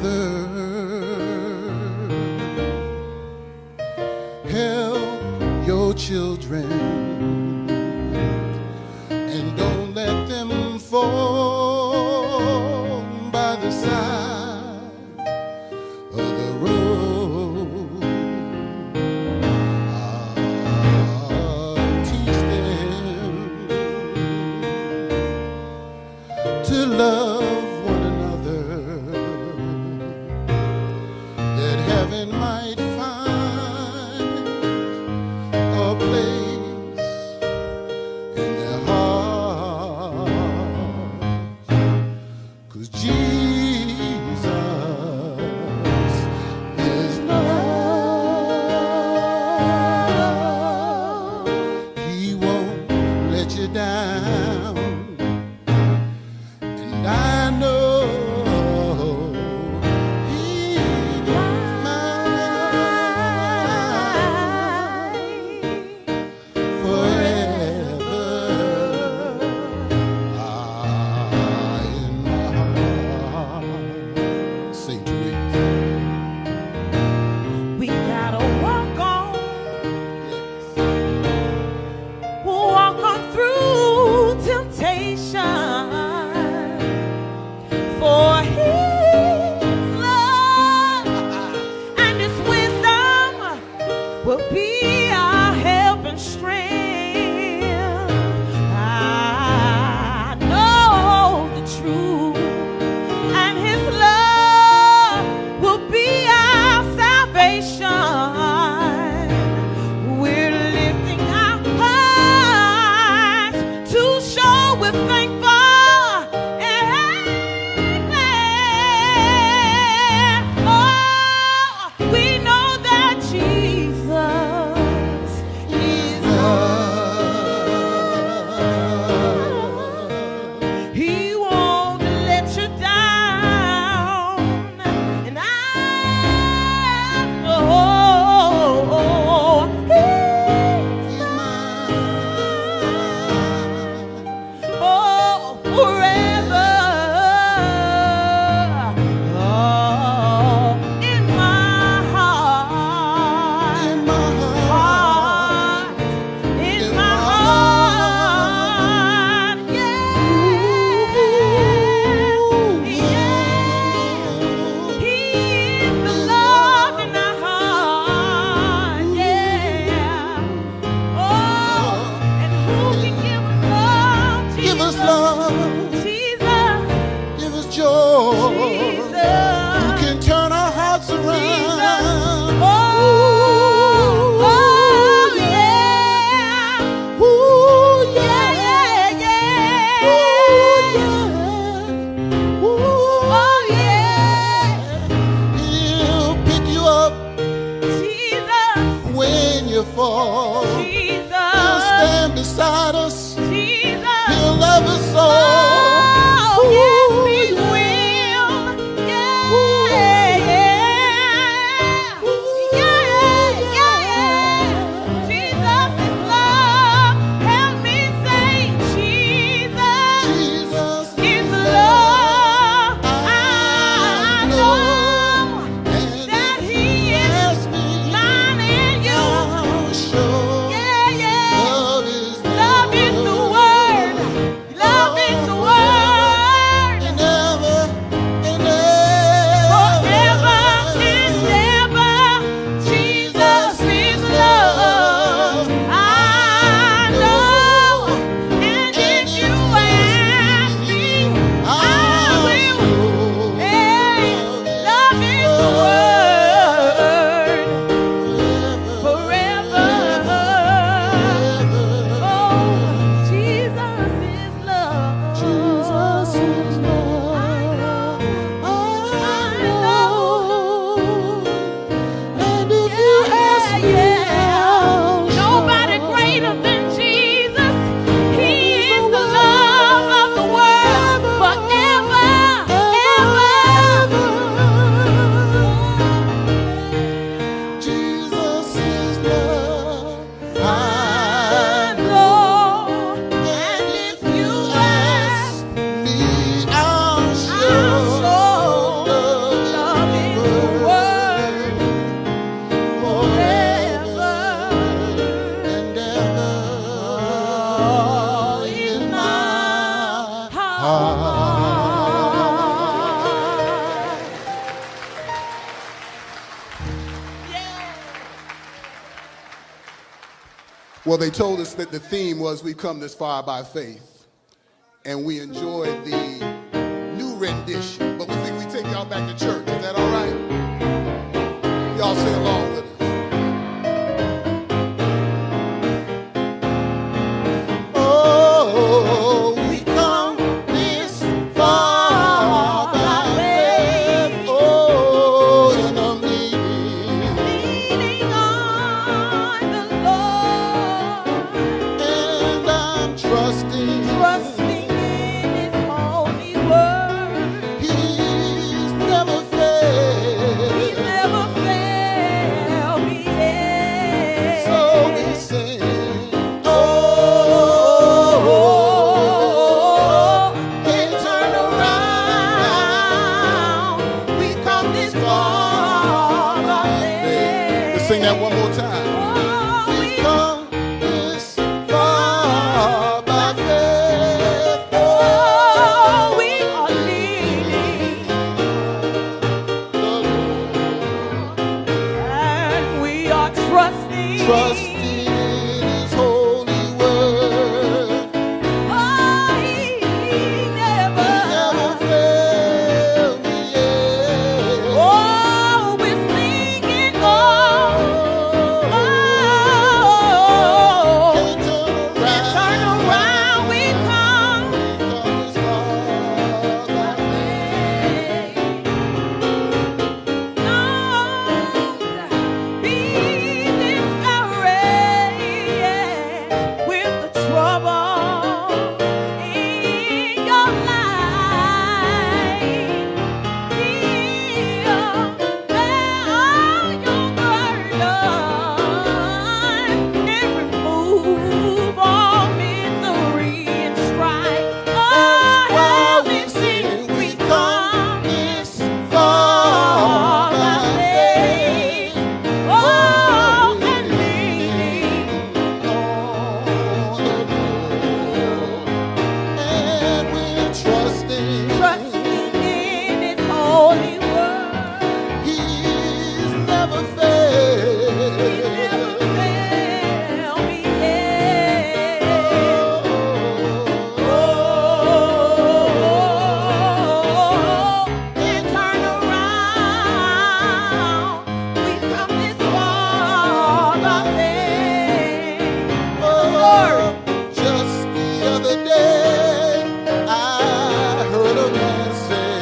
another. Help your children and don't let them fall by the side of the road. Teach them to love one another, that heaven might find a place in their hearts. 'Cause Jesus is love. He won't let you down, and I know He's mine forever. In my heart. Sing to it. We gotta walk on through temptation, for His love and His wisdom will be our help and strength. I know the truth, and His love will be our salvation. We're lifting our hearts to show we're thankful and glad. Oh, we know that Jesus is love. He won't let you down, and I know He's mine. Oh, forever. Oh, in my heart. In my heart. In my heart. Yeah. He is the love in our heart. Yeah. Oh, and who can give us love? Give us love, Jesus. give us joy. Jesus. Who can turn our hearts around? Oh, yeah. Ooh, Yeah, yeah. yeah, Ooh, yeah. yeah. Ooh, Oh, yeah. He'll pick you up Jesus. when you fall. He'll Jesus. stand beside us. Jesus. He'll love us all. Well, they told us that the theme was we come this far by faith, and we enjoyed the new rendition, but we think we take y'all back to church. Is that all right? Y'all sing along with us. Oh, we come this far by faith. Oh, and I'm leaning on the Lord, and I'm trusting in His holy word. He's never failed. He's never failed me yet. So we sing. Oh, can't turn around. We come this far by faith. Let's sing that one more time. We come this far by faith. Oh, we are leaning and we are trusting. Trusting in His holy word. Oh, He never Fail me yet. Oh, we're singing, oh, Can't turn around, we come. this far by faith. Don't be discouraged with the trouble in your life. He'll bear all your burdens and remove all misery and strife. Oh, While we heaven sing, sing, we we come come this far by faith. oh, and leaning On the Lord, and we're trusting in His holy word. He's never failed. He never failed me yet. Oh, and turn around. We come this far by faith. Lord. Just the other day, I heard a man say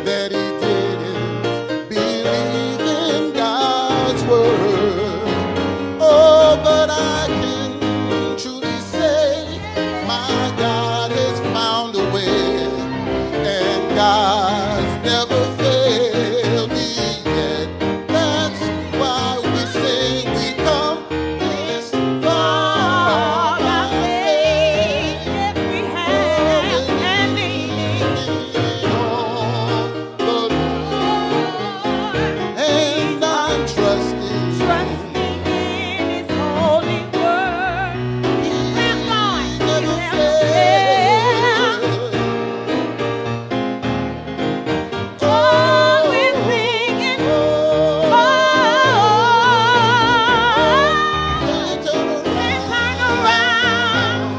that he didn't believe in God's word. Oh, but I can truly say my God has found a way, and God's never failed me yet. That's why we sing, we come this far by faith. Yes, we have, and leaning On the Lord, and I'm trusting trusting in His holy word. He's Clap, Lord. never He never failed. Oh, we're singing. Oh, Can't turn and turn around.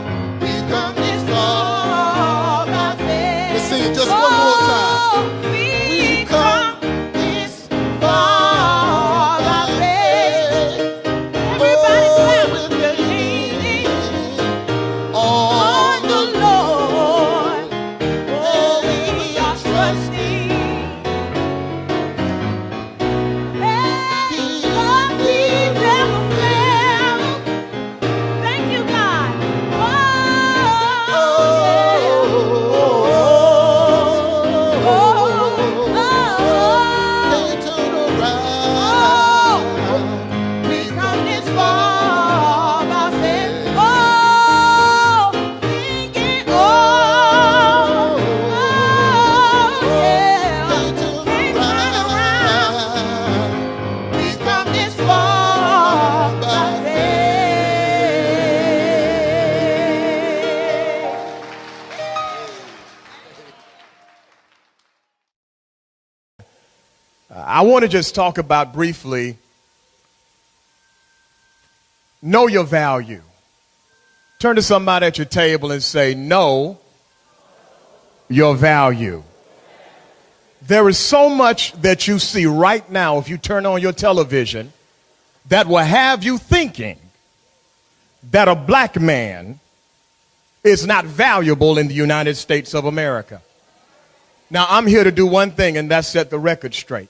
We come this far by faith. Let's sing it just one more time. Oh, we come this far by faith. Everybody clap. we're We're leaning on on the Lord. Oh, we are trusting. Hey, Lord, He's never failed. Thank you, God. Oh, I want to just talk about briefly, know your value. Turn to somebody at your table and say, know your value. There is so much that you see right now if you turn on your television that will have you thinking that a black man is not valuable in the United States of America. Now, I'm here to do one thing, and that's set the record straight.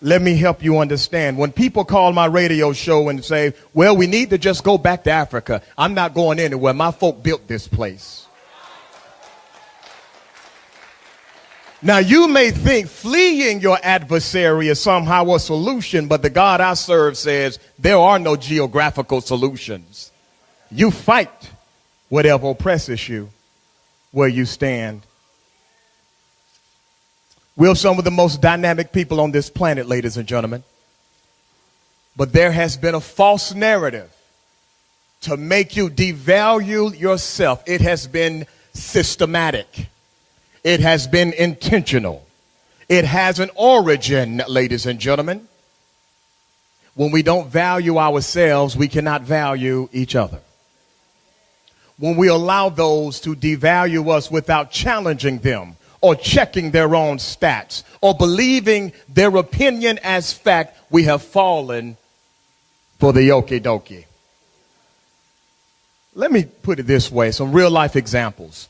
Let me help you understand. When people call my radio show and say, well, we need to just go back to Africa, I'm not going anywhere. My folk built this place. Now, you may think fleeing your adversary is somehow a solution, but the God I serve says there are no geographical solutions. You fight whatever oppresses you where you stand. We're some of the most dynamic people on this planet, ladies and gentlemen. But there has been a false narrative to make you devalue yourself. It has been systematic. It has been intentional. It has an origin, ladies and gentlemen. When we don't value ourselves, we cannot value each other. When we allow those to devalue us without challenging them, or checking their own stats, or believing their opinion as fact, we have fallen for the okie dokie. Let me put it this way, some real life examples.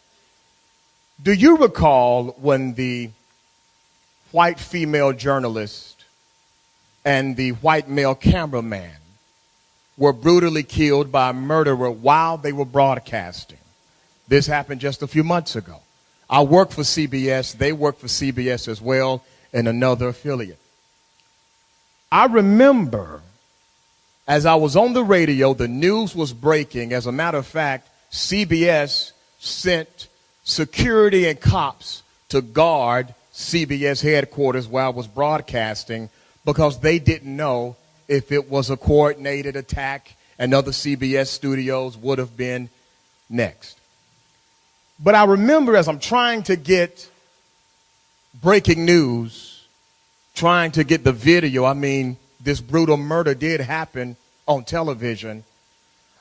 Do you recall when the white female journalist and the white male cameraman were brutally killed by a murderer while they were broadcasting? This happened just a few months ago. I work for CBS. They work for CBS as well in another affiliate. I remember as I was on the radio, the news was breaking. As a matter of fact, CBS sent security and cops to guard CBS headquarters while I was broadcasting because they didn't know if it was a coordinated attack and other CBS studios would have been next. But I remember as I'm trying to get breaking news, trying to get the video, this brutal murder did happen on television.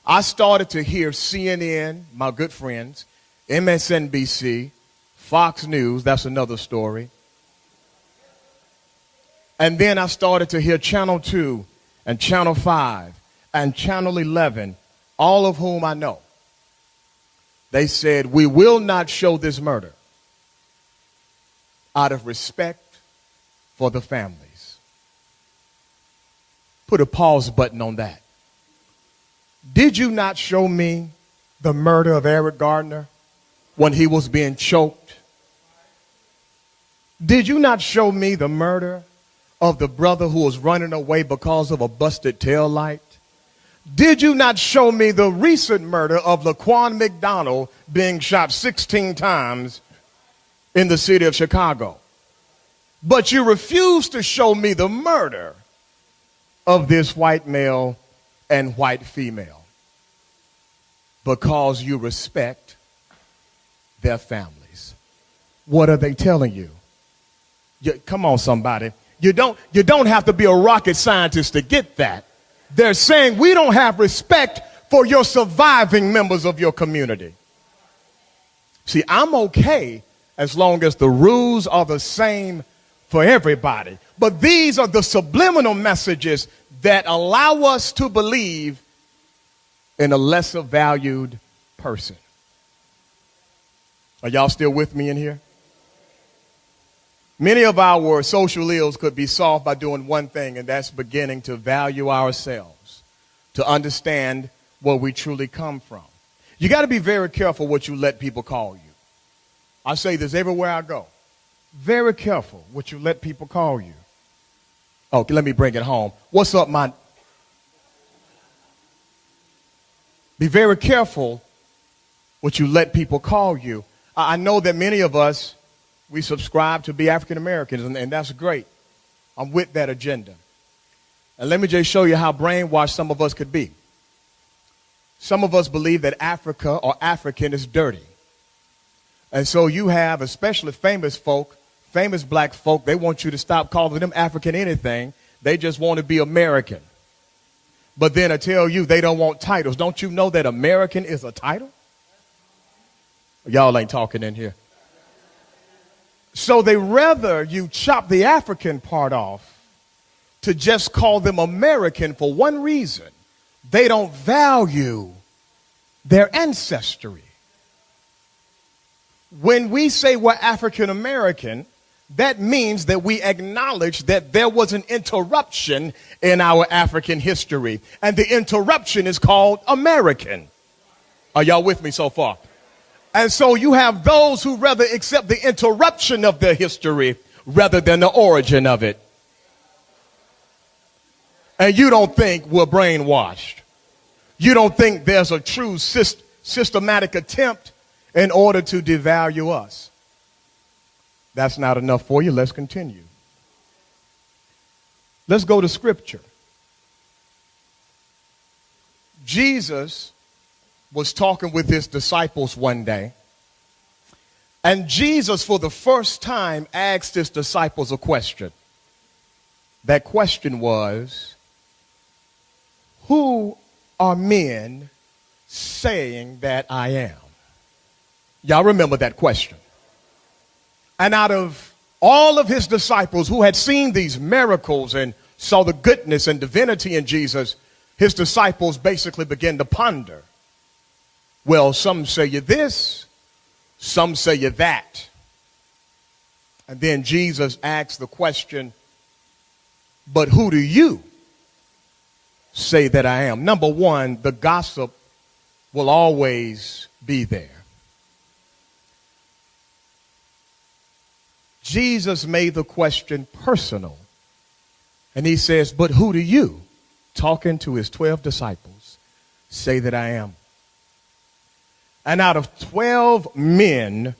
I started to hear CNN, my good friends, MSNBC, Fox News, that's another story. And then I started to hear Channel 2 and Channel 5 and Channel 11, all of whom I know. They said, we will not show this murder out of respect for the families. Put a pause button on that. Did you not show me the murder of Eric Gardner when he was being choked? Did you not show me the murder of the brother who was running away because of a busted tail light? Did you not show me the recent murder of Laquan McDonald being shot 16 times in the city of Chicago? But you refused to show me the murder of this white male and white female because you respect their families. What are they telling you? Come on, somebody. You don't have to be a rocket scientist to get that. They're saying we don't have respect for your surviving members of your community. See, I'm okay as long as the rules are the same for everybody. But these are the subliminal messages that allow us to believe in a lesser valued person. Are y'all still with me in here? Many of our social ills could be solved by doing one thing, and that's beginning to value ourselves, to understand where we truly come from. You got to be very careful what you let people call you. I say this everywhere I go. Very careful what you let people call you. Okay, let me bring it home. What's up, my? Be very careful what you let people call you. I know that many of us, we subscribe to be African Americans, and that's great. I'm with that agenda. And let me just show you how brainwashed some of us could be. Some of us believe that Africa or African is dirty. And so you have, especially famous folk, famous black folk, they want you to stop calling them African anything. They just want to be American. But then I tell you, they don't want titles. Don't you know that American is a title? Y'all ain't talking in here. So they rather you chop the African part off to just call them American for one reason. They don't value their ancestry. When we say we're African American, that means that we acknowledge that there was an interruption in our African history. And the interruption is called American. Are y'all with me so far? And so you have those who rather accept the interruption of their history rather than the origin of it. And you don't think we're brainwashed. You don't think there's a true systematic attempt in order to devalue us. That's not enough for you. Let's continue. Let's go to Scripture. Jesus was talking with his disciples one day, and Jesus, for the first time, asked his disciples a question. That question was, who are men saying that I am? Y'all remember that question. And out of all of his disciples who had seen these miracles and saw the goodness and divinity in Jesus, his disciples basically began to ponder. Well, some say you this, some say you that. And then Jesus asked the question, but who do you say that I am? Number one, the gossip will always be there. Jesus made the question personal. And he says, but who do you, talking to his 12 disciples, say that I am? And out of 12 men,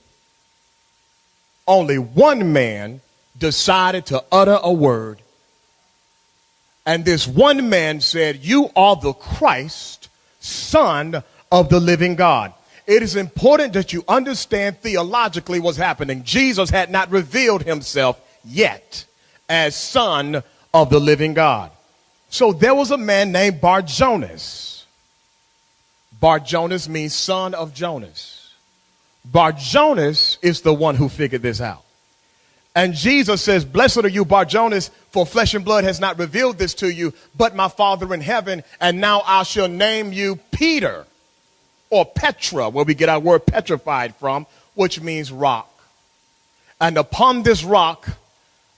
only one man decided to utter a word. And this one man said, you are the Christ, Son of the living God. It is important that you understand theologically what's happening. Jesus had not revealed himself yet as Son of the living God. So there was a man named Bar-Jonas. Bar-Jonas means son of Jonas. Bar-Jonas is the one who figured this out. And Jesus says, blessed are you, Bar-Jonas, for flesh and blood has not revealed this to you, but my Father in heaven. And now I shall name you Peter, or Petra, where we get our word petrified from, which means rock. And upon this rock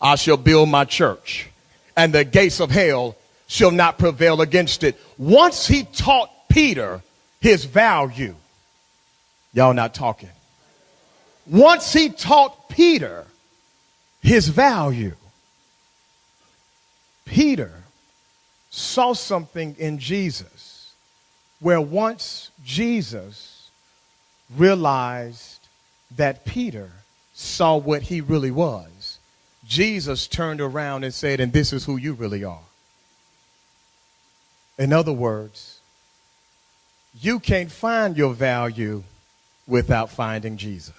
I shall build my church, and the gates of hell shall not prevail against it. Once he taught Peter his value, y'all not talking. Once he taught Peter his value, Peter saw something in Jesus where once Jesus realized that Peter saw what he really was, Jesus turned around and said, and this is who you really are. In other words, you can't find your value without finding Jesus.